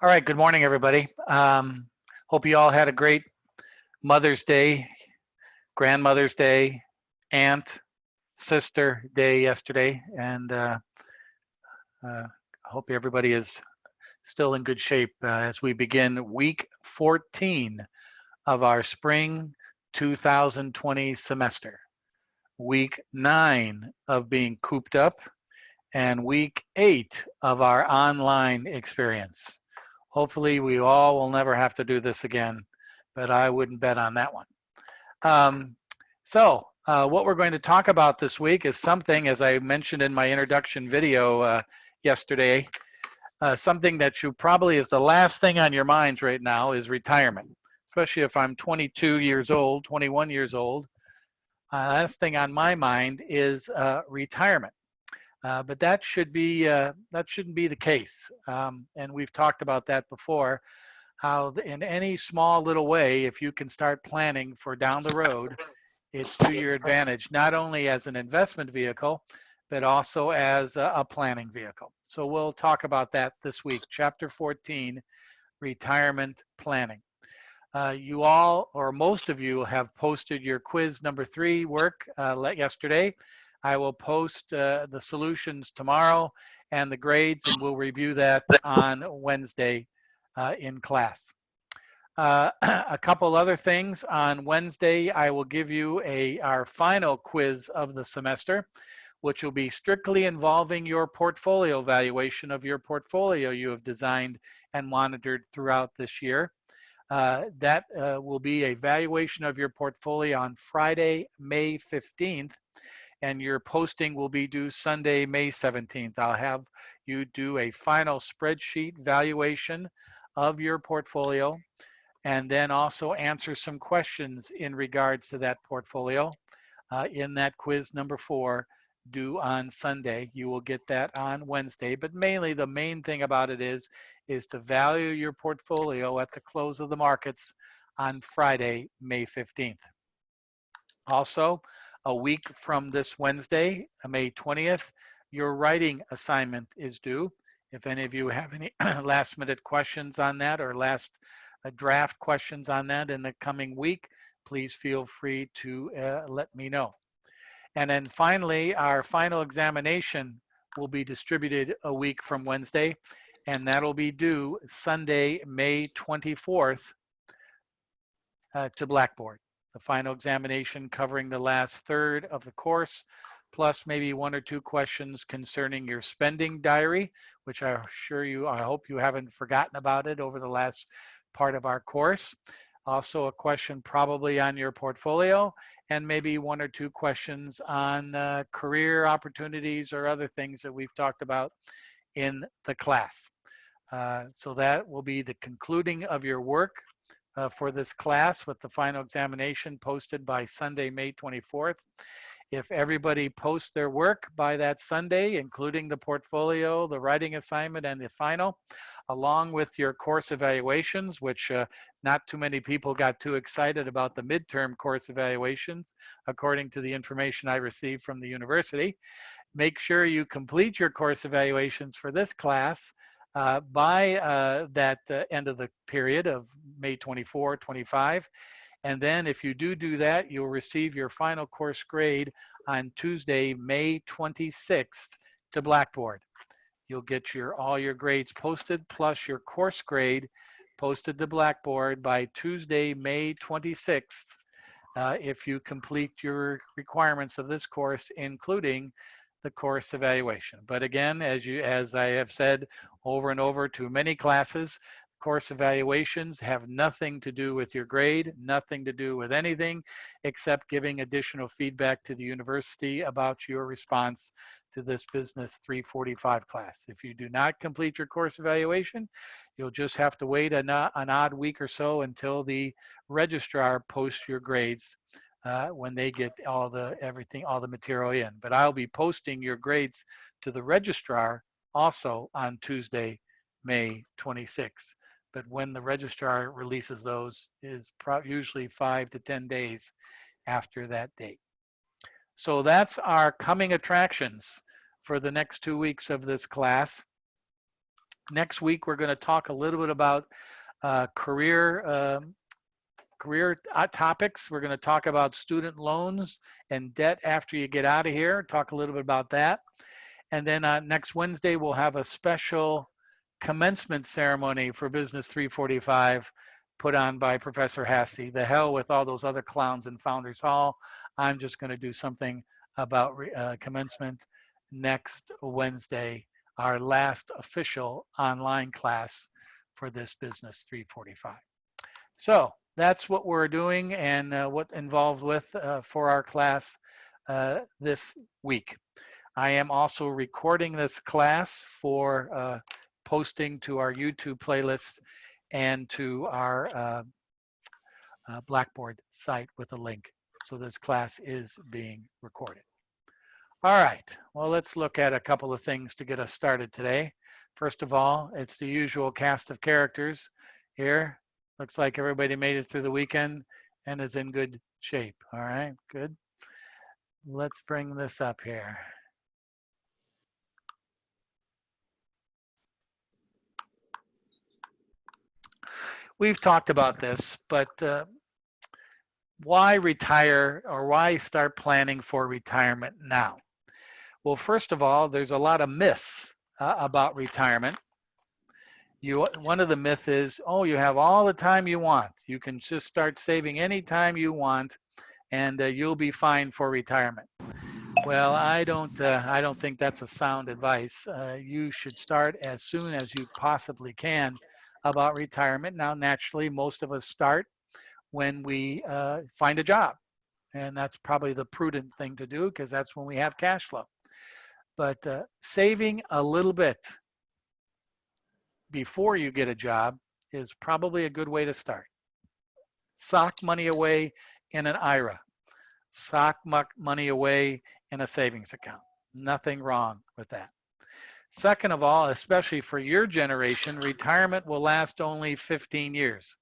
All right, good morning, everybody. Hope you all had a great Mother's Day, Grandmother's Day, Aunt, Sister Day yesterday, and hope everybody is still in good shape as we begin week 14 of our spring 2020 semester. Week 9 of being cooped up, and week 8 of our online experience. Hopefully, we all will never have to do this again, but I wouldn't bet on that one. Um, what we're going to talk about this week is something, as I mentioned in my introduction video yesterday, something that you probably is the last thing on your minds right now is retirement, especially if I'm 22 years old, 21 years old. Last thing on my mind is retirement. But that shouldn't be the case. And we've talked about that before, how in any small little way, if you can start planning for down the road, it's to your advantage, not only as an investment vehicle, but also as a planning vehicle. So we'll talk about that this week, Chapter 14, Retirement Planning. You all, or most of you, have posted your quiz number 3 work yesterday. I will post the solutions tomorrow and the grades, and we'll review that on Wednesday in class. A couple other things. On Wednesday, I will give you our final quiz of the semester, which will be strictly involving your portfolio valuation of your portfolio you have designed and monitored throughout this year. That will be a valuation of your portfolio on Friday, May 15th, and your posting will be due Sunday, May 17th. I'll have you do a final spreadsheet valuation of your portfolio and then also answer some questions in regards to that portfolio in that quiz number 4 due on Sunday. You will get that on Wednesday, but mainly the main thing about it is to value your portfolio at the close of the markets on Friday, May 15th. Also, a week from this Wednesday, May 20th, your writing assignment is due. If any of you have any last minute questions on that or last draft questions on that in the coming week, please feel free to let me know. And then finally, our final examination will be distributed a week from Wednesday, and that'll be due Sunday, May 24th to Blackboard. The final examination covering the last third of the course, plus maybe 1 or 2 questions concerning your spending diary, which I hope you haven't forgotten about it over the last part of our course. Also a question probably on your portfolio, and maybe 1 or 2 questions on career opportunities or other things that we've talked about in the class. So that will be the concluding of your work for this class, with the final examination posted by Sunday, May 24th. If everybody posts their work by that Sunday, including the portfolio, the writing assignment, and the final, along with your course evaluations, which not too many people got too excited about the midterm course evaluations, according to the information I received from the university, make sure you complete your course evaluations for this class by that end of the period of May 24, 25. And then if you do that, you'll receive your final course grade on Tuesday, May 26th to Blackboard. You'll get all your grades posted plus your course grade posted to Blackboard by Tuesday, May 26th if you complete your requirements of this course, including the course evaluation. But again, as I have said over and over to many classes, course evaluations have nothing to do with your grade, nothing to do with anything except giving additional feedback to the university about your response to this Business 345 class. If you do not complete your course evaluation, you'll just have to wait an odd week or so until the registrar posts your grades when they get all the material in. But I'll be posting your grades to the registrar also on Tuesday, May 26th. But when the registrar releases those is usually 5 to 10 days after that date. So that's our coming attractions for the next 2 weeks of this class. Next week, we're going to talk a little bit about career topics. We're going to talk about student loans and debt after you get out of here, talk a little bit about that. And then next Wednesday, we'll have a special commencement ceremony for Business 345 put on by Professor Hassey. The hell with all those other clowns in Founders Hall. I'm just going to do something about commencement next Wednesday, our last official online class for this Business 345. So that's what we're doing and what involved with for our class this week. I am also recording this class for posting to our YouTube playlist and to our Blackboard site with a link. So this class is being recorded. All right, well, let's look at a couple of things to get us started today. First of all, it's the usual cast of characters here. Looks like everybody made it through the weekend and is in good shape. All right, good. Let's bring this up here. We've talked about this, but why retire or why start planning for retirement now? Well, first of all, there's a lot of myths about retirement. One of the myths is, oh, you have all the time you want. You can just start saving any time you want, and you'll be fine for retirement. Well, I don't think that's a sound advice. You should start as soon as you possibly can about retirement. Now, naturally, most of us start when we find a job, and that's probably the prudent thing to do because that's when we have cash flow. But saving a little bit before you get a job is probably a good way to start. Sock money away in an IRA. Sock money away in a savings account. Nothing wrong with that. Second of all, especially for your generation, retirement will last only 15 years.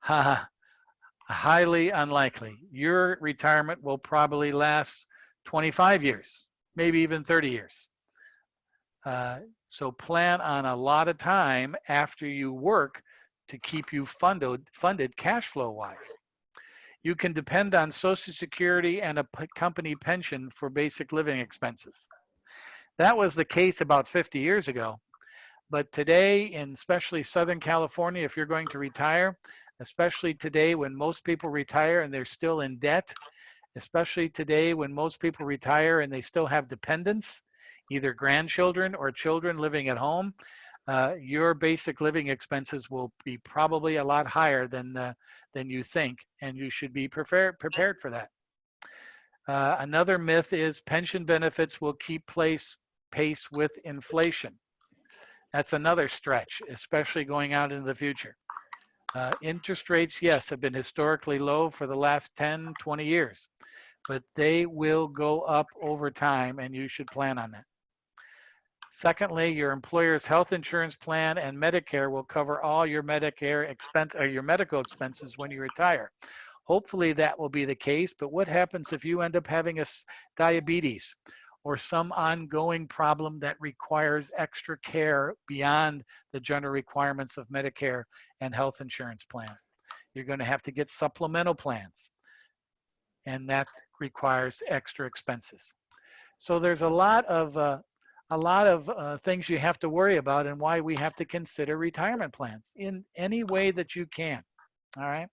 Highly unlikely. Your retirement will probably last 25 years, maybe even 30 years. So plan on a lot of time after you work to keep you funded cash flow wise. You can depend on Social Security and a company pension for basic living expenses. That was the case about 50 years ago. But today, in especially Southern California, if you're going to retire, especially today when most people retire and they're still in debt, especially today when most people retire and they still have dependents, either grandchildren or children living at home, your basic living expenses will be probably a lot higher than you think, and you should be prepared for that. Another myth is pension benefits will keep pace with inflation. That's another stretch, especially going out into the future. Interest rates, yes, have been historically low for the last 10, 20 years, but they will go up over time, and you should plan on that. Secondly, your employer's health insurance plan and Medicare will cover all your Medicare expense or your medical expenses when you retire. Hopefully that will be the case, but what happens if you end up having diabetes or some ongoing problem that requires extra care beyond the general requirements of Medicare and health insurance plans? You're going to have to get supplemental plans, and that requires extra expenses. So there's a lot of things you have to worry about and why we have to consider retirement plans in any way that you can. All right.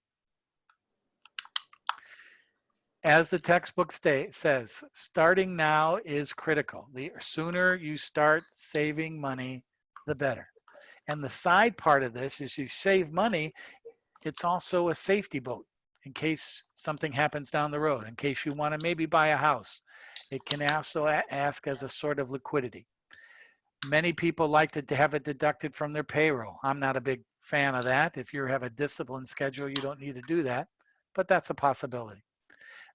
As the textbook says, starting now is critical. The sooner you start saving money, the better. And the side part of this is you save money, it's also a safety boat in case something happens down the road, in case you want to maybe buy a house. It can also ask as a sort of liquidity. Many people like to have it deducted from their payroll. I'm not a big fan of that. If you have a disciplined schedule, you don't need to do that, but that's a possibility.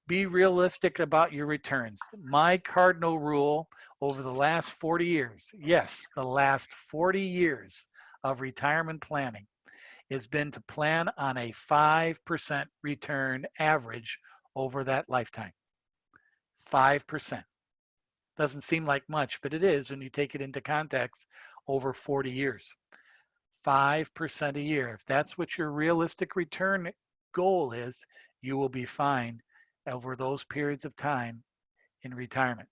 Be realistic about your returns. My cardinal rule over the last 40 years, yes, the last 40 years of retirement planning has been to plan on a 5% return average over that lifetime. 5%. Doesn't seem like much, but it is when you take it into context over 40 years. 5% a year. If that's what your realistic return goal is, you will be fine over those periods of time in retirement.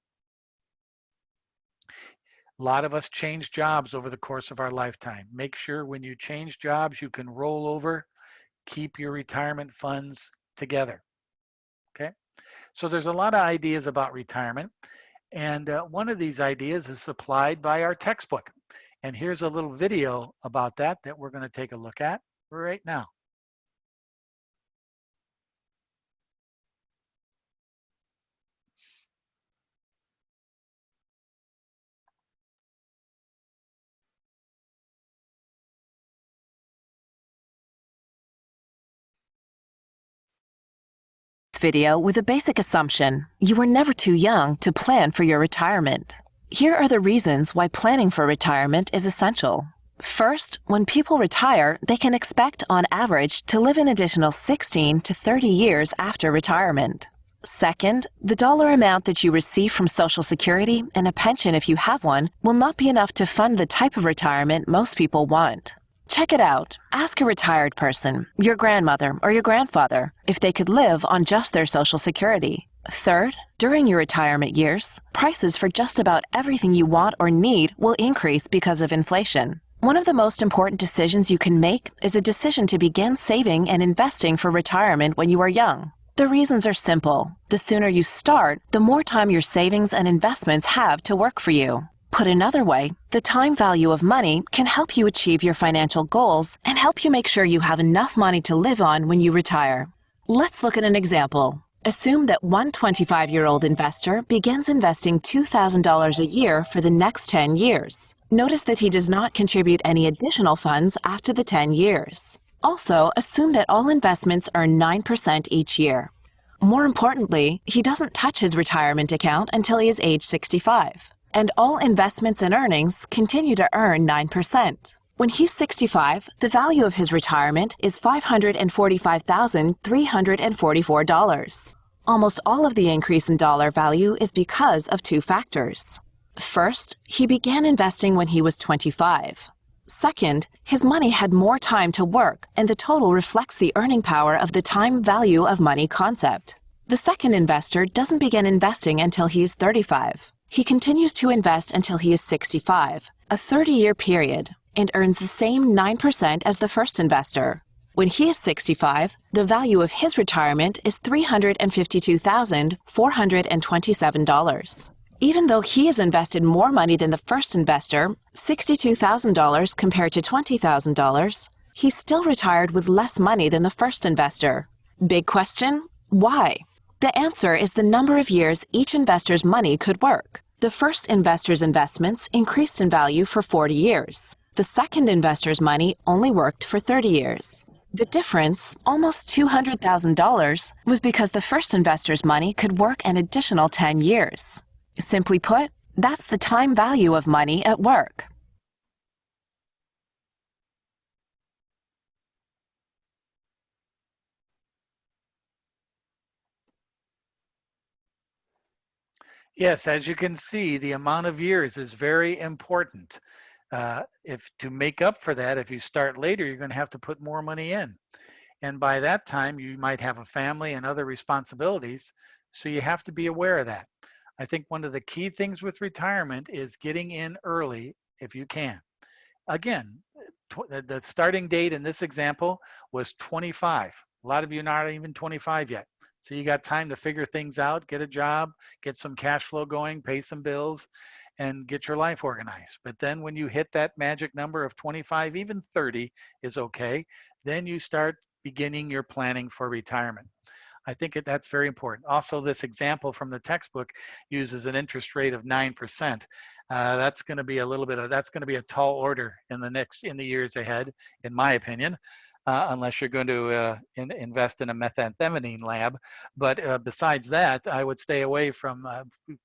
A lot of us change jobs over the course of our lifetime. Make sure when you change jobs, you can roll over, keep your retirement funds together. Okay? So there's a lot of ideas about retirement. And one of these ideas is supplied by our textbook. And here's a little video about that we're going to take a look at right now. Video with a basic assumption. You were never too young to plan for your retirement. Here are the reasons why planning for retirement is essential. First, when people retire, they can expect on average to live an additional 16 to 30 years after retirement. Second, the dollar amount that you receive from Social Security and a pension if you have one will not be enough to fund the type of retirement most people want. Check it out. Ask a retired person, your grandmother or your grandfather, if they could live on just their Social Security. Third, during your retirement years, prices for just about everything you want or need will increase because of inflation. One of the most important decisions you can make is a decision to begin saving and investing for retirement when you are young. The reasons are simple. The sooner you start, the more time your savings and investments have to work for you. Put another way, the time value of money can help you achieve your financial goals and help you make sure you have enough money to live on when you retire. Let's look at an example. Assume that one 25-year-old investor begins investing $2,000 a year for the next 10 years. Notice that he does not contribute any additional funds after the 10 years. Also, assume that all investments earn 9% each year. More importantly, he doesn't touch his retirement account until he is age 65. And all investments and earnings continue to earn 9%. When he's 65, the value of his retirement is $545,344. Almost all of the increase in dollar value is because of two factors. First, he began investing when he was 25. Second, his money had more time to work, and the total reflects the earning power of the time value of money concept. The second investor doesn't begin investing until he is 35. He continues to invest until he is 65, a 30-year period, and earns the same 9% as the first investor. When he is 65, the value of his retirement is $352,427. Even though he has invested more money than the first investor, $62,000 compared to $20,000, he's still retired with less money than the first investor. Big question? Why? The answer is the number of years each investor's money could work. The first investor's investments increased in value for 40 years. The second investor's money only worked for 30 years. The difference, almost $200,000, was because the first investor's money could work an additional 10 years. Simply put, that's the time value of money at work. Yes, as you can see, the amount of years is very important. If to make up for that, if you start later, you're going to have to put more money in. And by that time, you might have a family and other responsibilities, so you have to be aware of that. I think one of the key things with retirement is getting in early if you can. Again, the starting date in this example was 25. A lot of you are not even 25 yet. So you got time to figure things out, get a job, get some cash flow going, pay some bills, and get your life organized. But then when you hit that magic number of 25, even 30 is okay, then you start beginning your planning for retirement. I think that's very important. Also, this example from the textbook uses an interest rate of 9%. That's going to be a little bit of, that's going to be a tall order in the years ahead, in my opinion. Unless you're going to invest in a methamphetamine lab. But besides that, I would stay away from,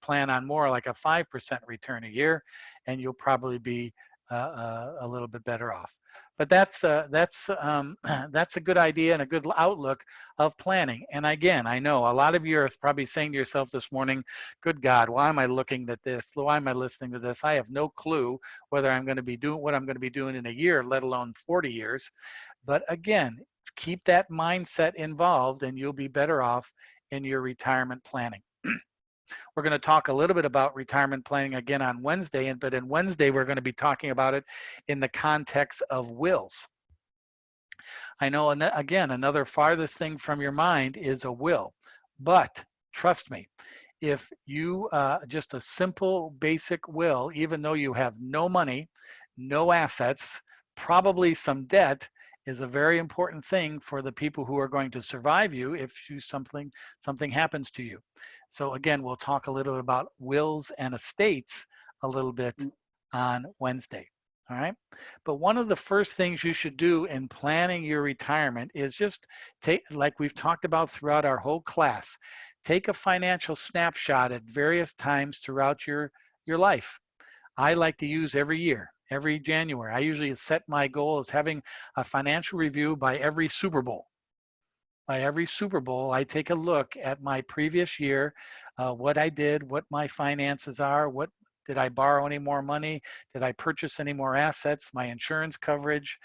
plan on more like a 5% return a year, and you'll probably be a little bit better off. But that's a good idea and a good outlook of planning. And again, I know a lot of you are probably saying to yourself this morning, "Good God, why am I looking at this? Why am I listening to this? I have no clue whether I'm going to be doing what I'm going to be doing in a year, let alone 40 years." But again, keep that mindset involved, and you'll be better off in your retirement planning. We're going to talk a little bit about retirement planning again on Wednesday, but in Wednesday, we're going to be talking about it in the context of wills. I know, again, another farthest thing from your mind is a will, but trust me, if you just a simple basic will, even though you have no money, no assets, probably some debt, is a very important thing for the people who are going to survive you if something happens to you. So again, we'll talk a little bit about wills and estates a little bit on Wednesday. All right. But one of the first things you should do in planning your retirement is just take, like we've talked about throughout our whole class, take a financial snapshot at various times throughout your life. I like to use every year, every January. I usually set my goal as having a financial review by every Super Bowl. By every Super Bowl, I take a look at my previous year, what I did, what my finances are, what did I borrow any more money? Did I purchase any more assets? My insurance coverage,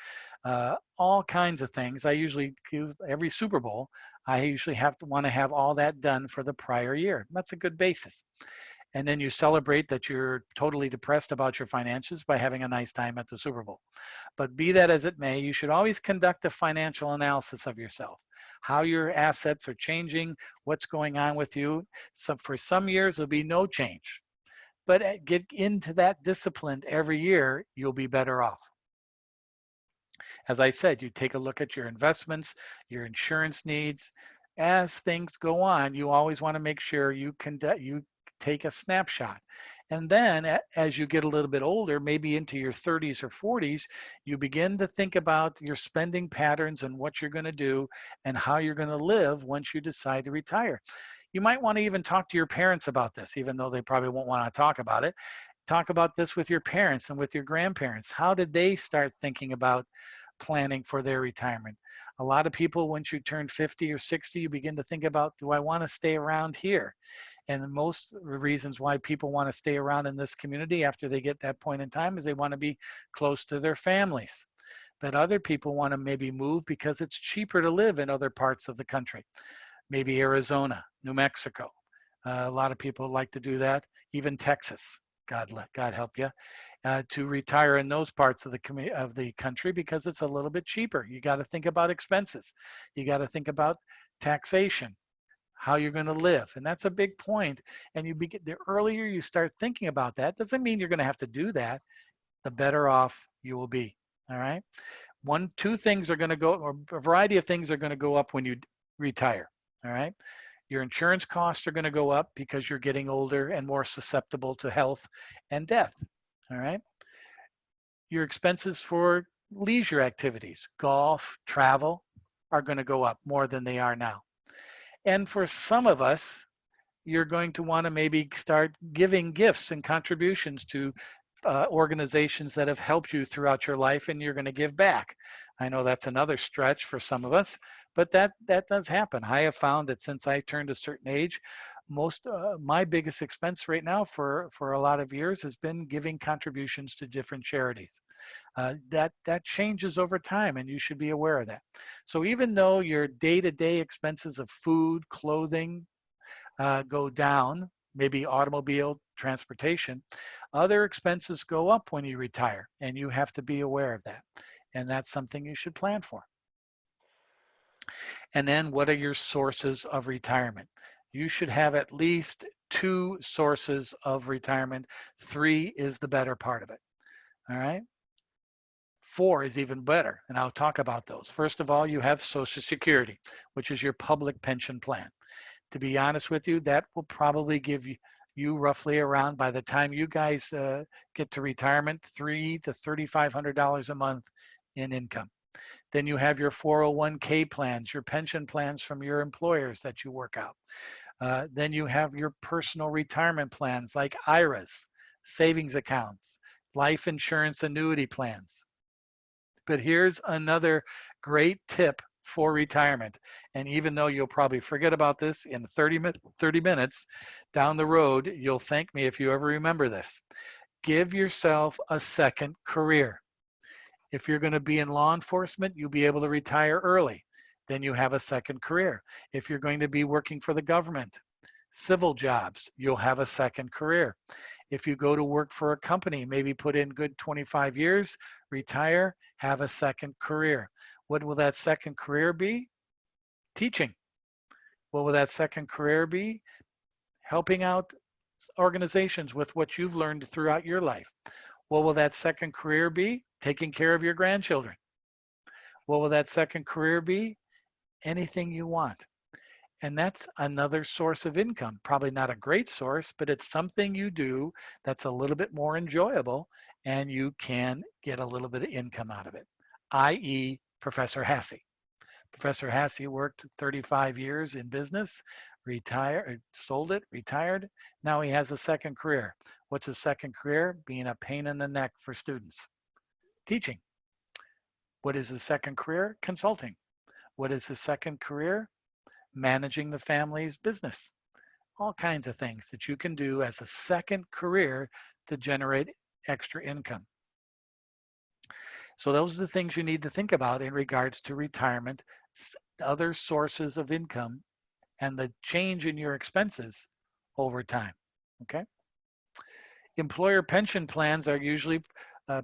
all kinds of things. I usually do every Super Bowl. I usually want to have all that done for the prior year. That's a good basis. And then you celebrate that you're totally depressed about your finances by having a nice time at the Super Bowl. But be that as it may, you should always conduct a financial analysis of yourself, how your assets are changing, what's going on with you. So for some years, there'll be no change. But get into that discipline every year, you'll be better off. As I said, you take a look at your investments, your insurance needs. As things go on, you always want to make sure you take a snapshot. And then as you get a little bit older, maybe into your 30s or 40s, you begin to think about your spending patterns and what you're going to do and how you're going to live once you decide to retire. You might want to even talk to your parents about this, even though they probably won't want to talk about it. Talk about this with your parents and with your grandparents. How did they start thinking about planning for their retirement? A lot of people, once you turn 50 or 60, you begin to think about, do I want to stay around here? And most reasons why people want to stay around in this community after they get that point in time is they want to be close to their families. But other people want to maybe move because it's cheaper to live in other parts of the country. Maybe Arizona, New Mexico. A lot of people like to do that. Even Texas, God help you, to retire in those parts of the country because it's a little bit cheaper. You got to think about expenses. You got to think about taxation, how you're going to live, and that's a big point. And the earlier you start thinking about that, doesn't mean you're going to have to do that. The better off you will be. All right. Two things are going to go, or a variety of things are going to go up when you retire. All right. Your insurance costs are going to go up because you're getting older and more susceptible to health and death. All right. Your expenses for leisure activities, golf, travel, are going to go up more than they are now. And for some of us, you're going to want to maybe start giving gifts and contributions to organizations that have helped you throughout your life, and you're going to give back. I know that's another stretch for some of us, but that does happen. I have found that since I turned a certain age, my biggest expense right now for a lot of years has been giving contributions to different charities. That changes over time, and you should be aware of that. So even though your day-to-day expenses of food, clothing go down, maybe automobile transportation, other expenses go up when you retire, and you have to be aware of that. And that's something you should plan for. And then what are your sources of retirement? You should have at least 2 sources of retirement. 3 is the better part of it. All right. 4 is even better, and I'll talk about those. First of all, you have Social Security, which is your public pension plan. To be honest with you, that will probably give you roughly around, by the time you guys get to retirement, $300 to $3,500 a month in income. Then you have your 401k plans, your pension plans from your employers that you work out. Then you have your personal retirement plans like IRAs, savings accounts, life insurance annuity plans. But here's another great tip for retirement. And even though you'll probably forget about this in 30 minutes down the road, you'll thank me if you ever remember this. Give yourself a second career. If you're going to be in law enforcement, you'll be able to retire early. Then you have a second career. If you're going to be working for the government, civil jobs, you'll have a second career. If you go to work for a company, maybe put in good 25 years, retire, have a second career. What will that second career be? Teaching. What will that second career be? Helping out organizations with what you've learned throughout your life. What will that second career be? Taking care of your grandchildren. What will that second career be? Anything you want. And that's another source of income. Probably not a great source, but it's something you do that's a little bit more enjoyable and you can get a little bit of income out of it, i.e. Professor Hasse. Professor Hasse worked 35 years in business, retired, sold it, retired. Now he has a second career. What's his second career? Being a pain in the neck for students. Teaching. What is his second career? Consulting. What is his second career? Managing the family's business. All kinds of things that you can do as a second career to generate extra income. So those are the things you need to think about in regards to retirement, other sources of income, and the change in your expenses over time, okay? Employer pension plans are usually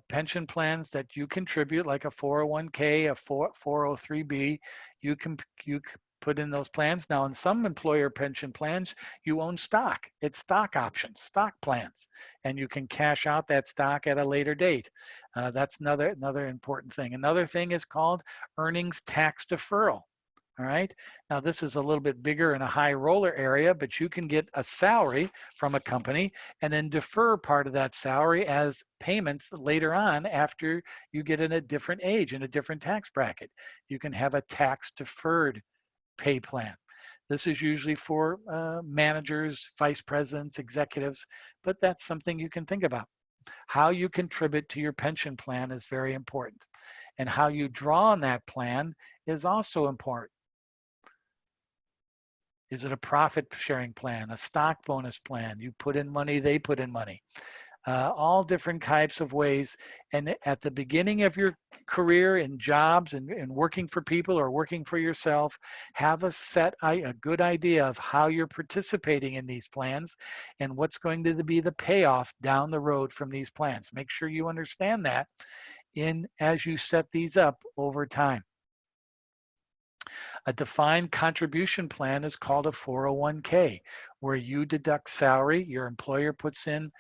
pension plans that you contribute, like a 401k, a 403b. You put in those plans. Now, in some employer pension plans, you own stock. It's stock options, stock plans, and you can cash out that stock at a later date. That's another important thing. Another thing is called earnings tax deferral. All right. Now, this is a little bit bigger in a high roller area, but you can get a salary from a company and then defer part of that salary as payments later on after you get in a different age, in a different tax bracket. You can have a tax deferred pay plan. This is usually for managers, vice presidents, executives, but that's something you can think about. How you contribute to your pension plan is very important. And how you draw on that plan is also important. Is it a profit sharing plan, a stock bonus plan? You put in money, they put in money. All different types of ways. And at the beginning of your career in jobs and working for people or working for yourself, have a good idea of how you're participating in these plans and what's going to be the payoff down the road from these plans. Make sure you understand that as you set these up over time. A defined contribution plan is called a 401k, where you deduct salary, your employer puts in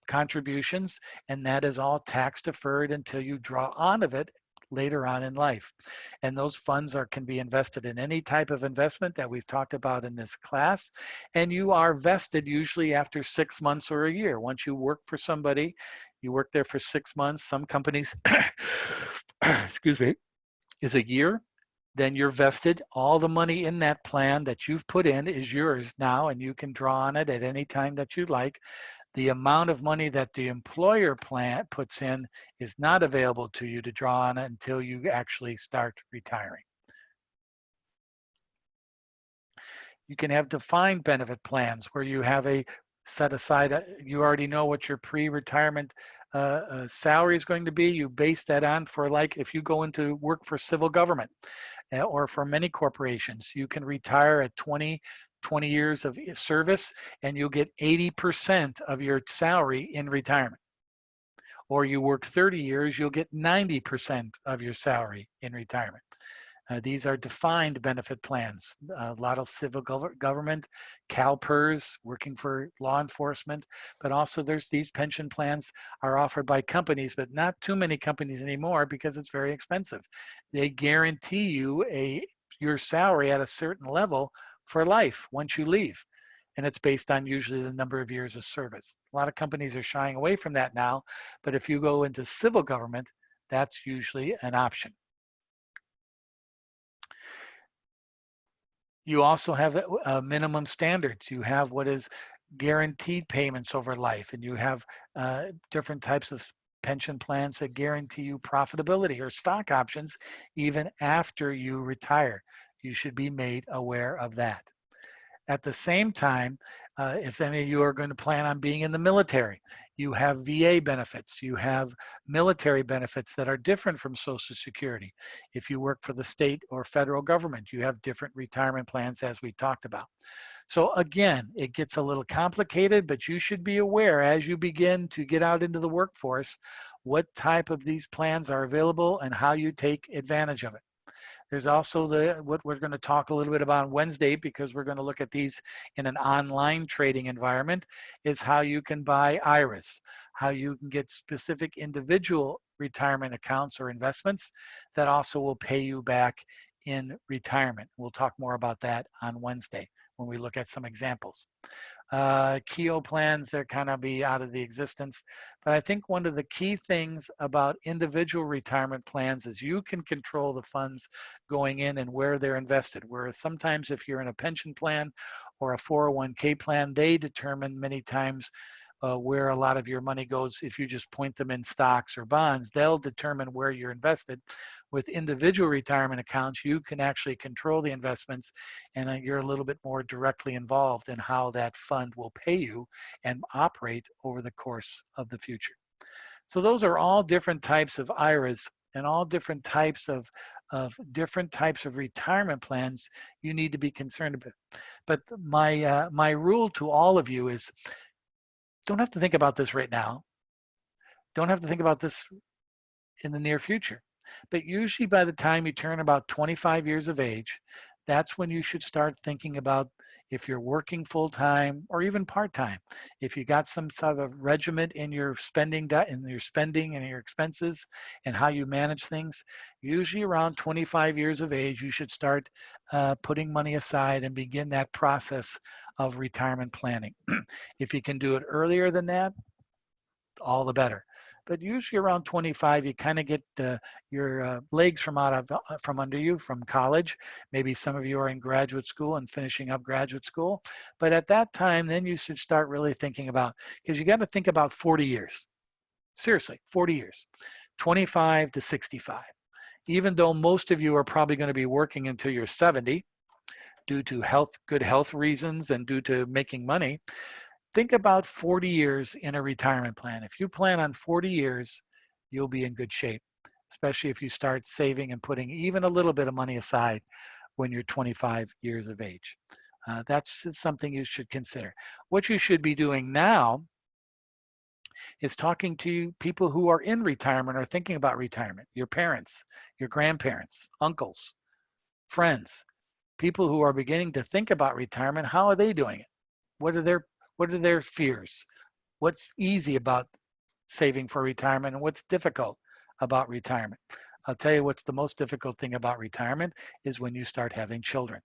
contributions, and that is all tax deferred until you draw on of it later on in life. And those funds can be invested in any type of investment that we've talked about in this class. And you are vested usually after 6 months or a year. Once you work for somebody, you work there for 6 months. Some companies, excuse me, is a year. Then you're vested. All the money in that plan that you've put in is yours now, and you can draw on it at any time that you like. The amount of money that the employer plan puts in is not available to you to draw on it until you actually start retiring. You can have defined benefit plans where you have a set aside, you already know what your pre-retirement salary is going to be. You base that on for, like, if you go into work for civil government or for many corporations, you can retire at 20 years of service and you'll get 80% of your salary in retirement. Or you work 30 years, you'll get 90% of your salary in retirement. These are defined benefit plans. A lot of civil government, CalPERS, working for law enforcement, but also these pension plans are offered by companies, but not too many companies anymore because it's very expensive. They guarantee you your salary at a certain level for life once you leave. And it's based on usually the number of years of service. A lot of companies are shying away from that now, but if you go into civil government, that's usually an option. You also have minimum standards. You have what is guaranteed payments over life, and you have different types of pension plans that guarantee you profitability or stock options even after you retire. You should be made aware of that. At the same time, if any of you are going to plan on being in the military, you have VA benefits, you have military benefits that are different from Social Security. If you work for the state or federal government, you have different retirement plans as we talked about. So again, it gets a little complicated, but you should be aware as you begin to get out into the workforce, what type of these plans are available and how you take advantage of it. There's also what we're going to talk a little bit about on Wednesday, because we're going to look at these in an online trading environment, is how you can buy IRAs, how you can get specific individual retirement accounts or investments that also will pay you back in retirement. We'll talk more about that on Wednesday when we look at some examples. Keogh plans, they're kind of be out of the existence. But I think one of the key things about individual retirement plans is you can control the funds going in and where they're invested. Whereas sometimes if you're in a pension plan or a 401k plan, they determine many times where a lot of your money goes. If you just point them in stocks or bonds, they'll determine where you're invested. With individual retirement accounts, you can actually control the investments, and you're a little bit more directly involved in how that fund will pay you and operate over the course of the future. So those are all different types of IRAs and all different types of retirement plans you need to be concerned about. But my rule to all of you is, don't have to think about this right now. Don't have to think about this in the near future. But usually by the time you turn about 25 years of age, that's when you should start thinking about, if you're working full-time or even part-time, if you got some sort of regiment in your spending and your expenses and how you manage things, usually around 25 years of age, you should start putting money aside and begin that process of retirement planning. If you can do it earlier than that, all the better. But usually around 25, you kind of get your legs from under you from college. Maybe some of you are in graduate school and finishing up graduate school. But at that time, then you should start really thinking about, because you got to think about 40 years. Seriously, 40 years, 25 to 65. Even though most of you are probably going to be working until you're 70 due to good health reasons and due to making money, think about 40 years in a retirement plan. If you plan on 40 years, you'll be in good shape, especially if you start saving and putting even a little bit of money aside when you're 25 years of age. That's something you should consider. What you should be doing now is talking to people who are in retirement or thinking about retirement, your parents, your grandparents, uncles, friends, people who are beginning to think about retirement. How are they doing it? What are their fears? What's easy about saving for retirement and what's difficult about retirement? I'll tell you what's the most difficult thing about retirement is when you start having children.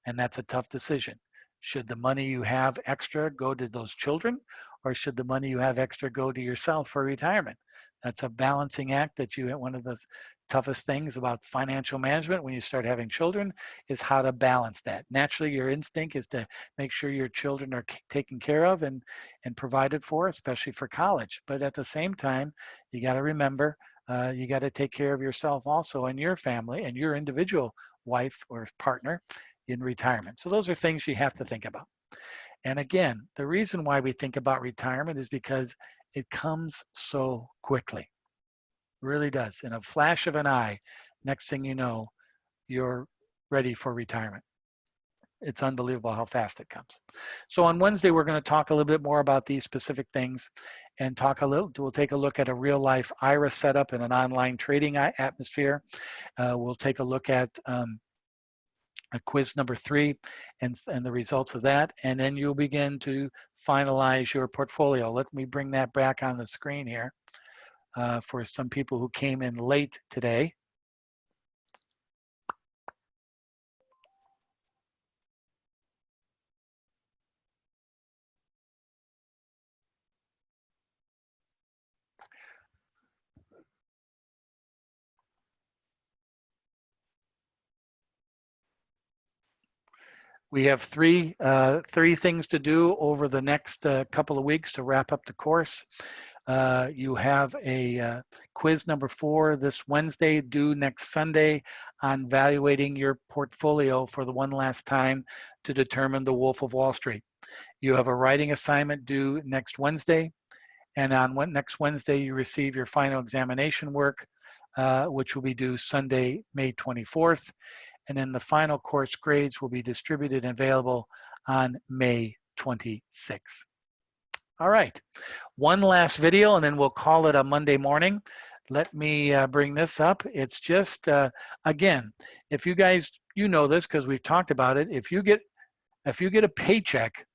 And that's a tough decision. Should the money you have extra go to those children, or should the money you have extra go to yourself for retirement? That's a balancing act one of the toughest things about financial management when you start having children is how to balance that. Naturally, your instinct is to make sure your children are taken care of and provided for, especially for college. But at the same time, you got to remember, you got to take care of yourself also and your family and your individual wife or partner in retirement. So those are things you have to think about. And again, the reason why we think about retirement is because it comes so quickly. It really does. In a flash of an eye, next thing you know, you're ready for retirement. It's unbelievable how fast it comes. So on Wednesday, we're going to talk a little bit more about these specific things and we'll take a look at a real life IRA setup in an online trading atmosphere. We'll take a look at quiz number 3 and the results of that, and then you'll begin to finalize your portfolio. Let me bring that back on the screen here for some people who came in late today. We have three things to do over the next couple of weeks to wrap up the course. You have a quiz number 4 this Wednesday, due next Sunday, on evaluating your portfolio for the one last time to determine the Wolf of Wall Street. You have a writing assignment due next Wednesday, and on next Wednesday, you receive your final examination work, which will be due Sunday, May 24th. And then the final course grades will be distributed and available on May 26th. All right, one last video and then we'll call it a Monday morning. Let me bring this up. It's just, again, if you guys, you know this because we've talked about it, if you get a paycheck,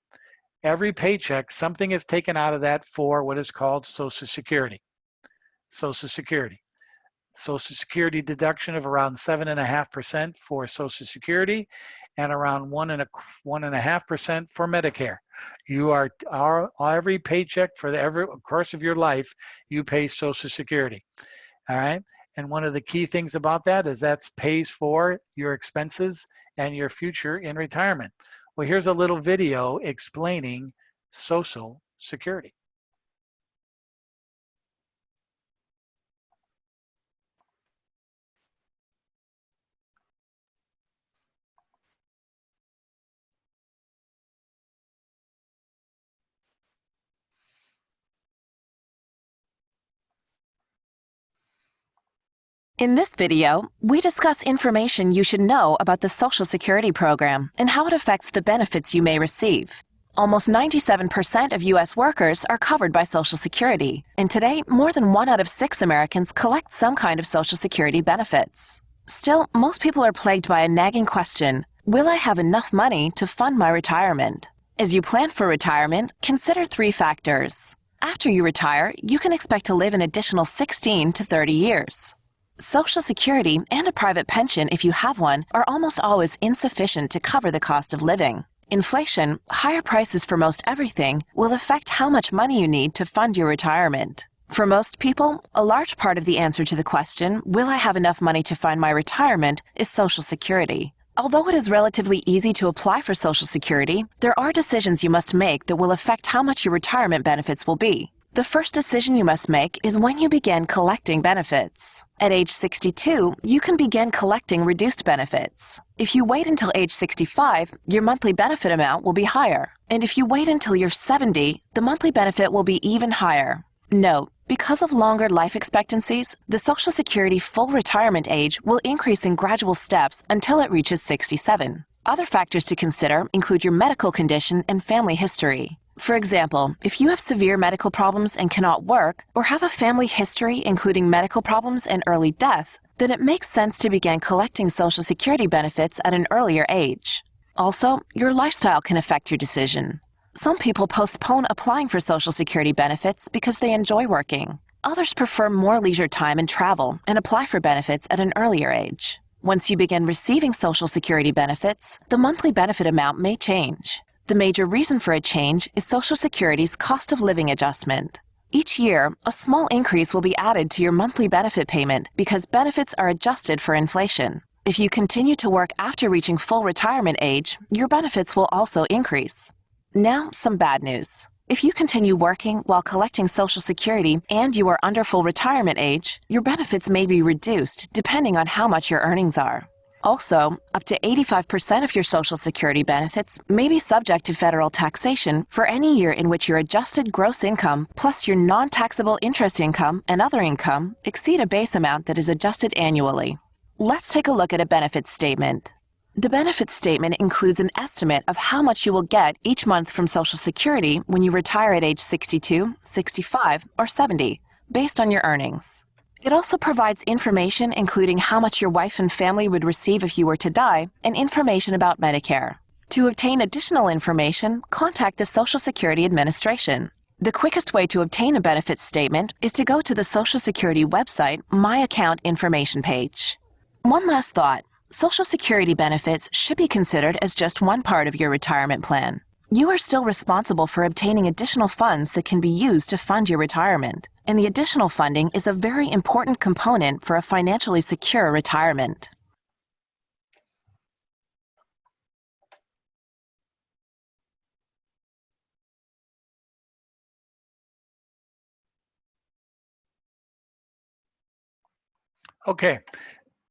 every paycheck, something is taken out of that for what is called Social Security. Social Security. Social Security deduction of around 7.5% for Social Security and around 1.5% for Medicare. You are, every paycheck for every course of your life, you pay Social Security. All right. And one of the key things about that is that pays for your expenses and your future in retirement. Well, here's a little video explaining Social Security. In this video, we discuss information you should know about the Social Security program and how it affects the benefits you may receive. Almost 97% of U.S. workers are covered by Social Security, and today, more than 1 out of 6 Americans collect some kind of Social Security benefits. Still, most people are plagued by a nagging question: will I have enough money to fund my retirement? As you plan for retirement, consider 3 factors. After you retire, you can expect to live an additional 16 to 30 years. Social Security and a private pension, if you have one, are almost always insufficient to cover the cost of living. Inflation, higher prices for most everything, will affect how much money you need to fund your retirement. For most people, a large part of the answer to the question, will I have enough money to fund my retirement, is Social Security. Although it is relatively easy to apply for Social Security, there are decisions you must make that will affect how much your retirement benefits will be. The first decision you must make is when you begin collecting benefits. At age 62, you can begin collecting reduced benefits. If you wait until age 65, your monthly benefit amount will be higher. And if you wait until you're 70, the monthly benefit will be even higher. Note, because of longer life expectancies, the Social Security full retirement age will increase in gradual steps until it reaches 67. Other factors to consider include your medical condition and family history. For example, if you have severe medical problems and cannot work, or have a family history including medical problems and early death, then it makes sense to begin collecting Social Security benefits at an earlier age. Also, your lifestyle can affect your decision. Some people postpone applying for Social Security benefits because they enjoy working. Others prefer more leisure time and travel and apply for benefits at an earlier age. Once you begin receiving Social Security benefits, the monthly benefit amount may change. The major reason for a change is Social Security's cost of living adjustment. Each year, a small increase will be added to your monthly benefit payment because benefits are adjusted for inflation. If you continue to work after reaching full retirement age, your benefits will also increase. Now, some bad news. If you continue working while collecting Social Security and you are under full retirement age, your benefits may be reduced depending on how much your earnings are. Also, up to 85% of your Social Security benefits may be subject to federal taxation for any year in which your adjusted gross income plus your non-taxable interest income and other income exceed a base amount that is adjusted annually. Let's take a look at a benefits statement. The benefits statement includes an estimate of how much you will get each month from Social Security when you retire at age 62, 65, or 70, based on your earnings. It also provides information including how much your wife and family would receive if you were to die, and information about Medicare. To obtain additional information, contact the Social Security Administration. The quickest way to obtain a benefits statement is to go to the Social Security website My Account Information page. One last thought. Social Security benefits should be considered as just one part of your retirement plan. You are still responsible for obtaining additional funds that can be used to fund your retirement, and the additional funding is a very important component for a financially secure retirement. Okay,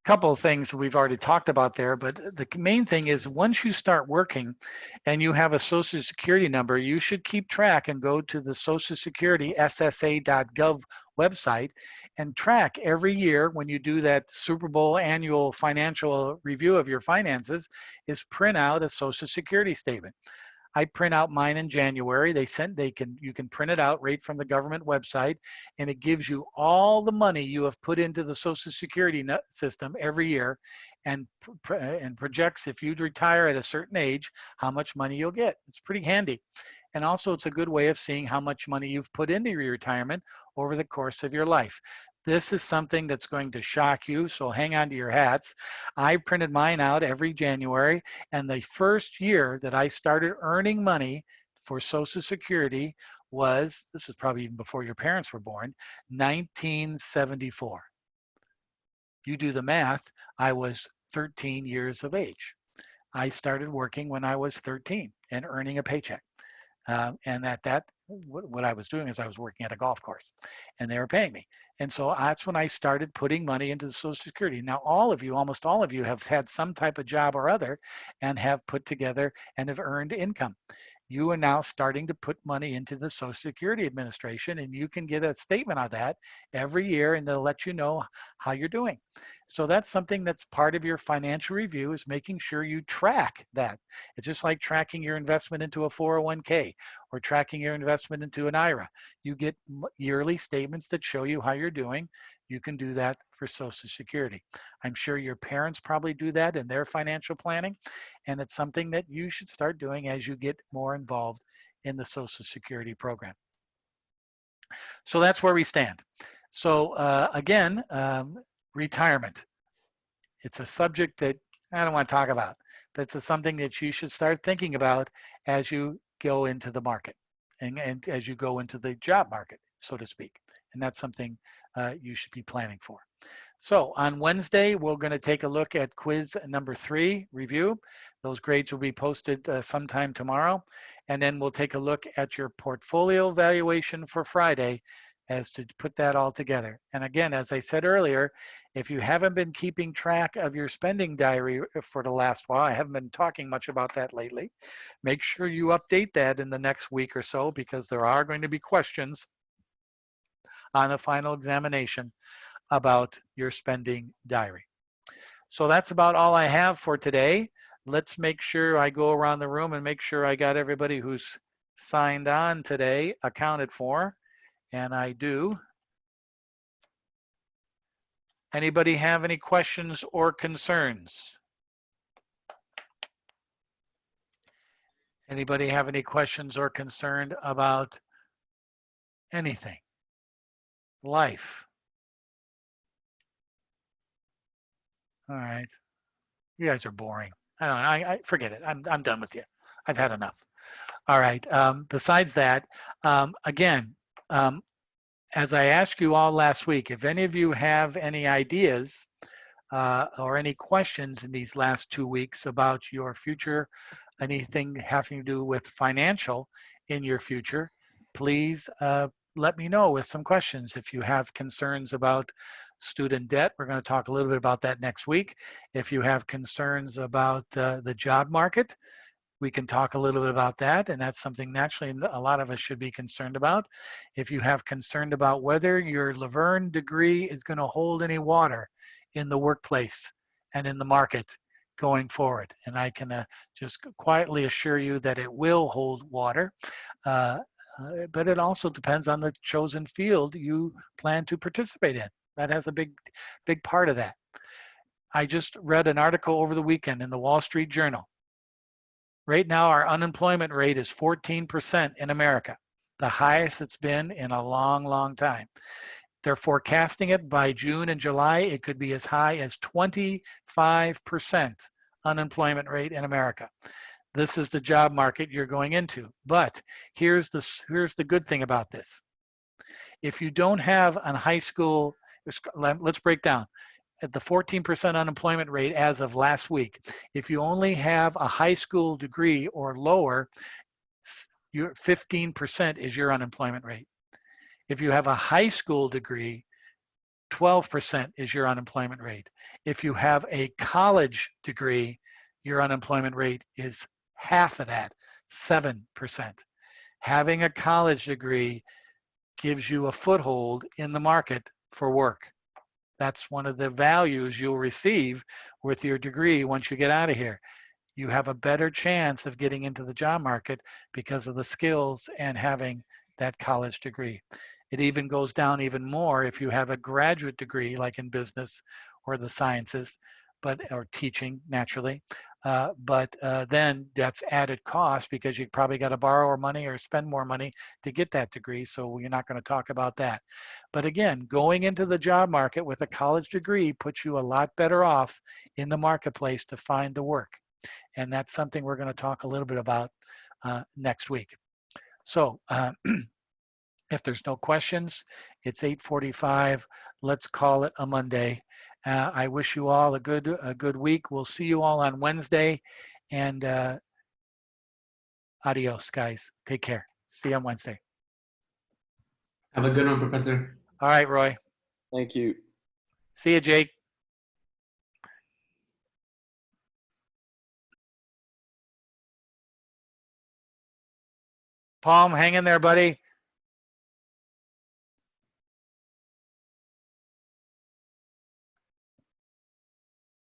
couple of things we've already talked about there, but the main thing is once you start working and you have a social security number, you should keep track and go to the Social Security SSA.gov website and track every year when you do that Super Bowl annual financial review of your finances is print out a Social Security statement. I print out mine in January. You can print it out right from the government website, and it gives you all the money you have put into the Social Security system every year, and projects if you'd retire at a certain age, how much money you'll get. It's pretty handy. And also it's a good way of seeing how much money you've put into your retirement over the course of your life. This is something that's going to shock you, so hang on to your hats. I printed mine out every January, and the first year that I started earning money for Social Security was, this is probably even before your parents were born, 1974. You do the math, I was 13 years of age. I started working when I was 13 and earning a paycheck. And what I was doing is I was working at a golf course and they were paying me. And so that's when I started putting money into the Social Security. Now, almost all of you have had some type of job or other and have put together and have earned income. You are now starting to put money into the Social Security Administration, and you can get a statement on that every year, and they'll let you know how you're doing. So that's something that's part of your financial review, is making sure you track that. It's just like tracking your investment into a 401k or tracking your investment into an IRA. You get yearly statements that show you how you're doing. You can do that for Social Security. I'm sure your parents probably do that in their financial planning, and it's something that you should start doing as you get more involved in the Social Security program. So that's where we stand. So again, retirement. It's a subject that I don't want to talk about, but it's something that you should start thinking about as you go into the market and as you go into the job market, so to speak. And that's something you should be planning for. So on Wednesday, we're going to take a look at quiz number 3 review. Those grades will be posted sometime tomorrow. And then we'll take a look at your portfolio valuation for Friday as to put that all together. And again, as I said earlier, if you haven't been keeping track of your spending diary for the last while, I haven't been talking much about that lately, make sure you update that in the next week or so, because there are going to be questions on the final examination about your spending diary. So that's about all I have for today. Let's make sure I go around the room and make sure I got everybody who's signed on today accounted for, and I do. Anybody have any questions or concerns? Anybody have any questions or concerned about anything? Life. All right. You guys are boring. I don't know. I forget it. I'm done with you. I've had enough. All right. Besides that, again, as I asked you all last week, if any of you have any ideas or any questions in these last 2 weeks about your future, anything having to do with financial in your future, please let me know with some questions. If you have concerns about student debt, we're going to talk a little bit about that next week. If you have concerns about the job market, we can talk a little bit about that, and that's something naturally a lot of us should be concerned about. If you have concern about whether your Laverne degree is going to hold any water in the workplace and in the market going forward, and I can just quietly assure you that it will hold water, but it also depends on the chosen field you plan to participate in. That has a big part of that. I just read an article over the weekend in the Wall Street Journal. Right now, our unemployment rate is 14% in America, the highest it's been in a long, long time. They're forecasting it by June and July, it could be as high as 25% unemployment rate in America. This is the job market you're going into. But here's the good thing about this. If you don't have a high school, let's break down. At the 14% unemployment rate as of last week, if you only have a high school degree or lower, your 15% is your unemployment rate. If you have a high school degree, 12% is your unemployment rate. If you have a college degree, your unemployment rate is half of that, 7%. Having a college degree gives you a foothold in the market for work. That's one of the values you'll receive with your degree once you get out of here. You have a better chance of getting into the job market because of the skills and having that college degree. It even goes down even more if you have a graduate degree, like in business or the sciences, or teaching naturally. Then that's added cost because you probably got to borrow money or spend more money to get that degree. So we're not going to talk about that. But again, going into the job market with a college degree puts you a lot better off in the marketplace to find the work. And that's something we're going to talk a little bit about next week. So if there's no questions, it's 8:45. Let's call it a Monday. I wish you all a good week. We'll see you all on Wednesday. And adios, guys. Take care. See you on Wednesday. Have a good one, Professor. All right, Roy. Thank you. See you, Jake. Palm, hang in there, buddy.